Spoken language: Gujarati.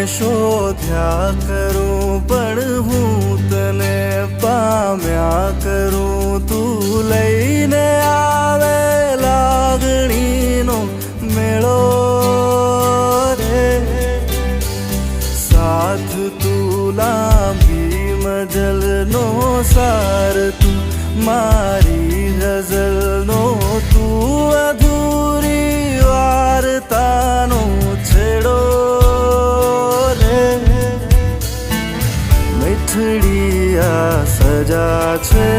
શોધ્યા કરું પણ હું તને પામ્યા કરું. તું લઈને આવે લાગણીનો મેળો રે, સાથ તું લાંબી મજલનો સાર, તું મારી ગઝલનો, તું અધૂરી વાર્તાનો છેડો રે. મીઠડી આ સજા છે